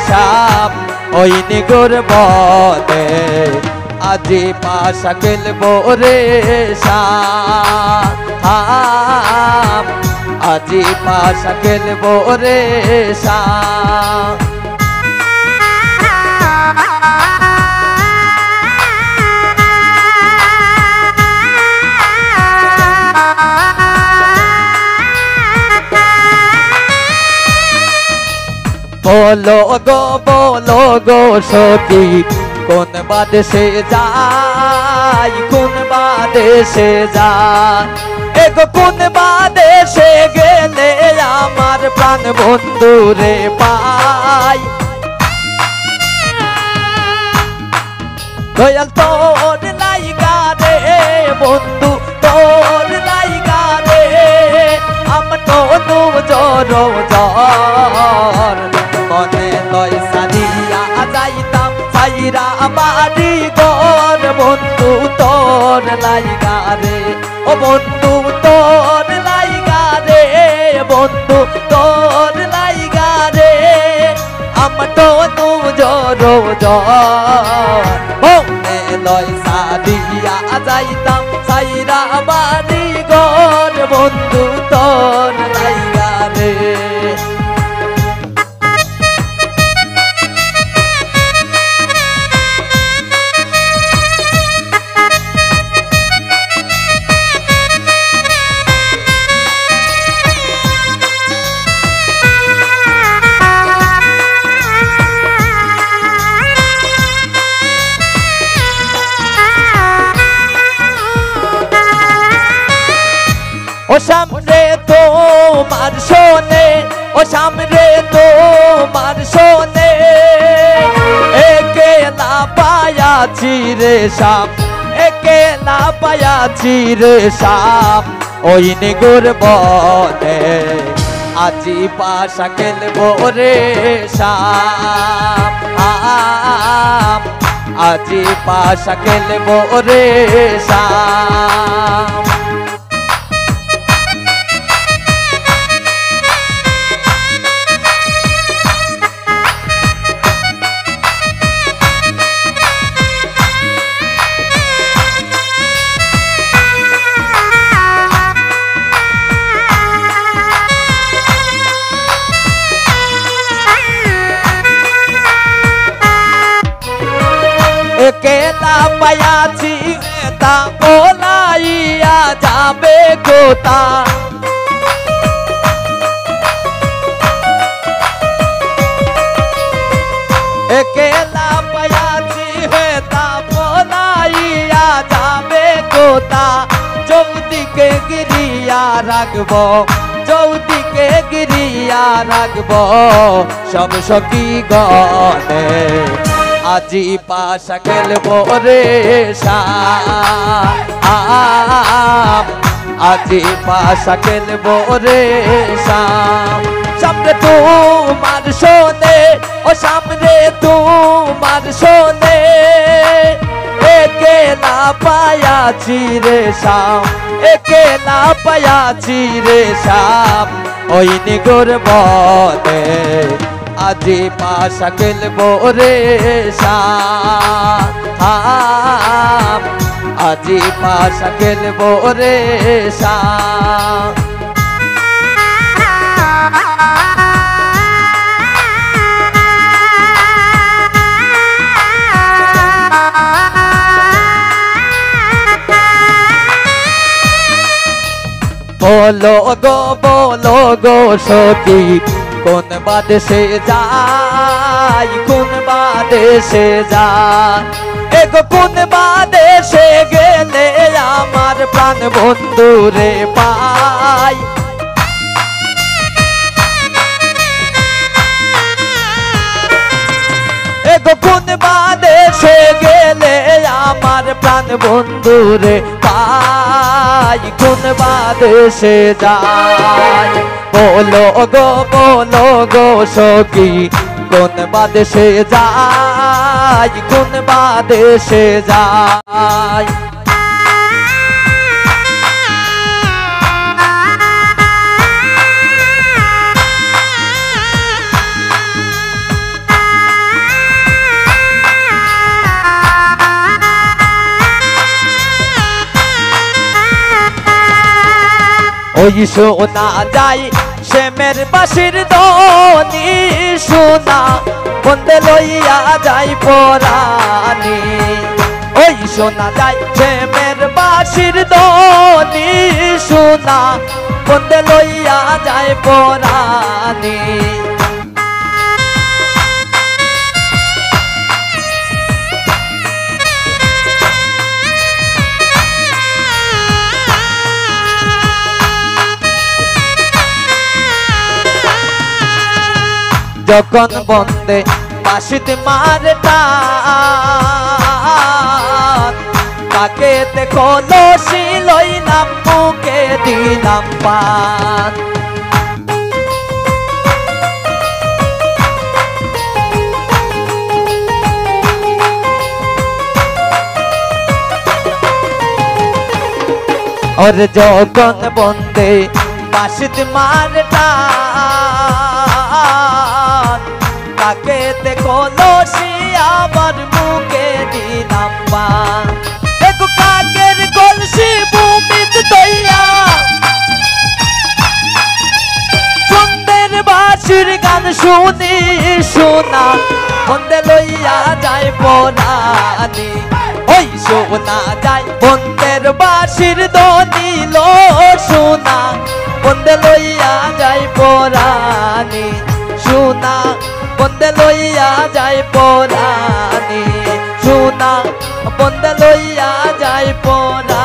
শাম ওই নিগুর বনে আজি পাশা খেলবো রে শাম আজি পাশা খেলবো রে শাম बोलो गो सखी कोन बादेशे जाय कोन बादेशे जाय एगो कोन बादेशे गेले आमार प्राण बंधु रे पाय दयाल तोर लाइगा रे बंधु तोर लाइगा रे आम तो जर जर मने लय सारिया जाइताम साइरा बाड़ी घर बंधु तोर लाइगा रे ओ बंधु तोर लाइगा रे बंधु तोर लाइगा रे आम तो जर जर मने लय सारिया जाइताम साइरा बाड़ी घर बंधु तोर लाइगा रे ओ सामने तो मार सोने ओ सामने तो मार सोने एकेला पाया चिरे शाम एकेला पाया चिरे शाम ओई निगुर बने আজি পাশা খেলবো রে শাম আজি পাশা খেলবো রে শাম केला पायाची ता बोलाइया जाबे गोता केला पायाची ता बोलाइया जाबे गोता चौदिके गिरिया राखबो चौदिके गिरिया राखबो सब सखी गने আজি পাশা খেলবো রে শাম আজি পাশা খেলবো রে শাম সামনে তোমার সোনে ও সামনে তোমার সোনে একেলা পায়াছি রে শাম একেলা পায়াছি রে শাম ওই নিগুর বনে আজি পাশা খেলবো রে শাম আজি পাশা খেলবো রে শাম बोलो गो सखी কোন বাদেশে যাই কোন বাদেশে যাই এগো কোন বাদেশে গেলে আমার প্রাণ বন্ধু রে পাই এগো কোন বাদেশে গেলে আমার প্রাণ বন্ধু রে পাই কোন বাদেশে যাই बोलो गो सखी কোন বাদেশে যাই কোন বাদেশে যাই ওই শোনা যায় শ্যামের বাঁশির ধ্বনি শোনা বন্দে লইয়া যায় পরাণী ওই শোনা যায় শ্যামের বাঁশির ধ্বনি শোনা বন্দে লইয়া যায় পরাণী যখন বন্দে বাঁশিতে মারে টান তাকে দেখো লসি লইলাম মুখে দিলাম পান और যখন বন্দে বাঁশিতে মারে টান তাকে দেখো লসি আবার মুখে দিলাম পান দেখো কাকের কলসি ভূমিত তৈয়া সুন্দর বাঁশির গান শুনি শোনা বন্দে লইয়া যায় পরাণী ওই শোনা যায় বন্দের বাঁশির ধ্বনি লো শোনা বন্দে লইয়া যায় পরাণী শোনা বন্দে লইয়া যায় পরাণী শোনা বন্দে লইয়া যায় পরাণী